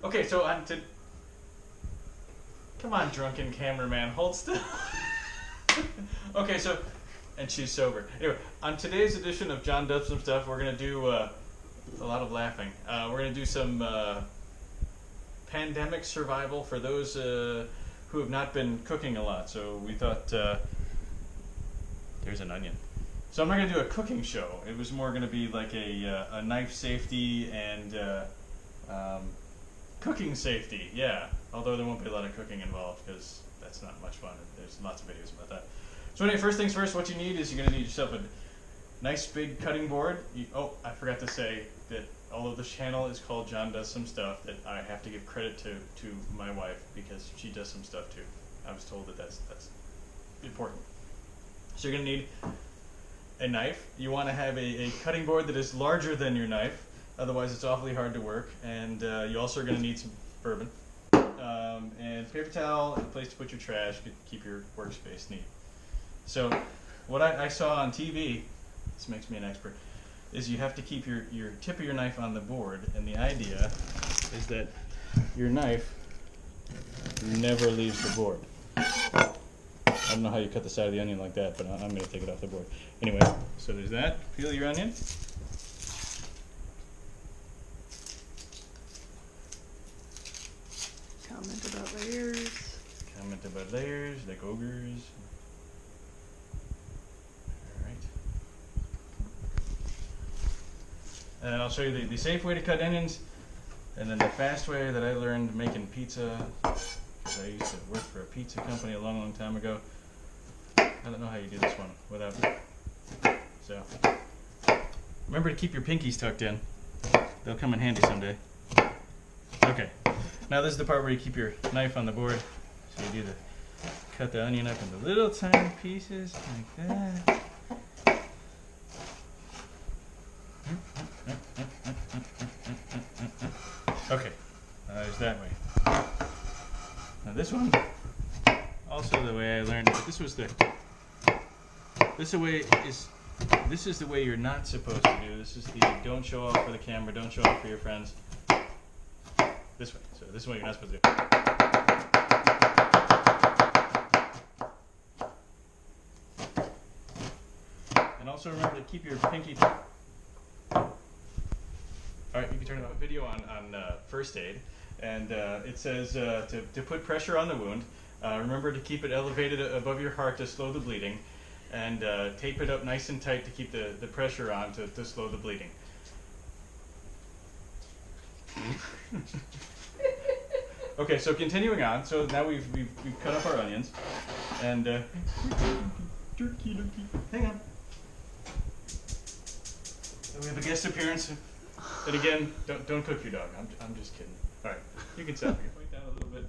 Okay, so on to... Come on, drunken cameraman, hold still. Okay, so... And she's sober. Anyway, on today's edition of John Does Some Stuff, we're going to do a lot of laughing. We're going to do some pandemic survival for those who have not been cooking a lot. So we thought... there's an onion. So I'm not going to do a cooking show. It was more going to be like a knife safety and cooking safety, yeah. Although there won't be a lot of cooking involved because that's not much fun. There's lots of videos about that. So anyway, first things first, what you need is you're going to need yourself a nice big cutting board. Oh, I forgot to say that although this channel is called John Does Some Stuff, that I have to give credit to my wife because she does some stuff too. I was told that that's important. So you're going to need a knife. You want to have a cutting board that is larger than your knife, otherwise it's awfully hard to work. And you also are going to need some bourbon and paper towel and a place to put your trash to keep your workspace neat. So what I saw on TV, this makes me an expert, is you have to keep your tip of your knife on the board, and the idea is that your knife never leaves the board. I don't know how you cut the side of the onion like that, but I'm going to take it off the board. Anyway, so there's that. Peel your onion. Comment about layers. Comment about layers, like ogres. Alright. And I'll show you the safe way to cut onions, and then the fast way that I learned making pizza. Because I used to work for a pizza company a long, long time ago. I don't know how you do this one without... So, remember to keep your pinkies tucked in. They'll come in handy someday. Okay, now this is the part where you keep your knife on the board. So you do cut the onion up into little tiny pieces like that. Okay, there's that way. Now this one, also the way I learned it, this is the way you're not supposed to do. This is the don't show off for the camera, don't show off for your friends. This way. So this is what you're not supposed to do. And also remember to keep your pinky. Alright, you can turn on a video on first aid. And it says to put pressure on the wound. Remember to keep it elevated above your heart to slow the bleeding. And tape it up nice and tight to keep the pressure on to slow the bleeding. Okay, so continuing on. So now we've cut up our onions. And hang on. So we have a guest appearance. And again, don't cook your dog. I'm just kidding. All right, you can stop. Point down a little bit.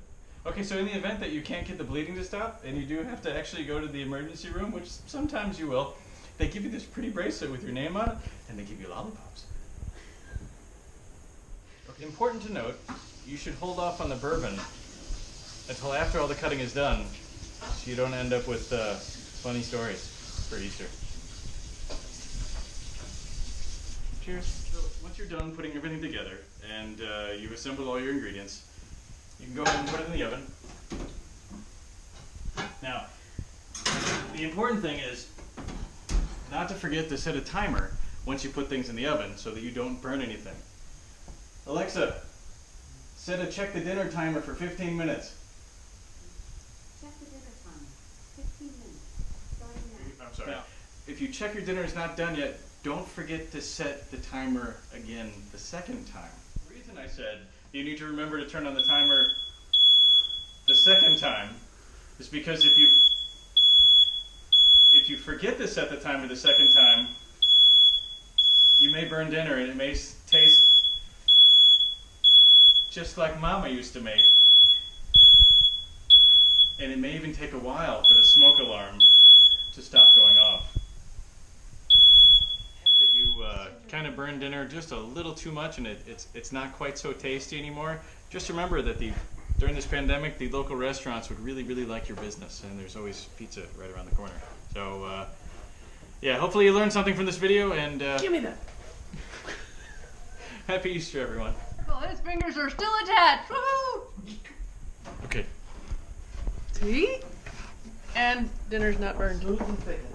Okay, so in the event that you can't get the bleeding to stop, and you do have to actually go to the emergency room, which sometimes you will, they give you this pretty bracelet with your name on it, and they give you lollipops. Okay, important to note, you should hold off on the bourbon until after all the cutting is done, so you don't end up with funny stories for Easter. Cheers. So once you're done putting everything together, and you've assembled all your ingredients, you can go ahead and put it in the oven. Now, the important thing is not to forget to set a timer once you put things in the oven so that you don't burn anything. Alexa, check the dinner timer for 15 minutes. Check the dinner timer. 15 minutes. Starting now. I'm sorry. Now, if you check your dinner is not done yet, don't forget to set the timer again the second time. The reason I said you need to remember to turn on the timer the second time is because if you forget to set the timer the second time, you may burn dinner and it may taste just like Mama used to make. And it may even take a while for the smoke alarm to stop going off. Kind of burn dinner just a little too much and it's not quite so tasty anymore. Just remember that during this pandemic, the local restaurants would really, really like your business, and there's always pizza right around the corner. So, yeah, hopefully you learned something from this video, and Give me that. Happy Easter, everyone. his fingers are still attached. Woohoo! Okay. See? And dinner's not burned. Gluten thickness.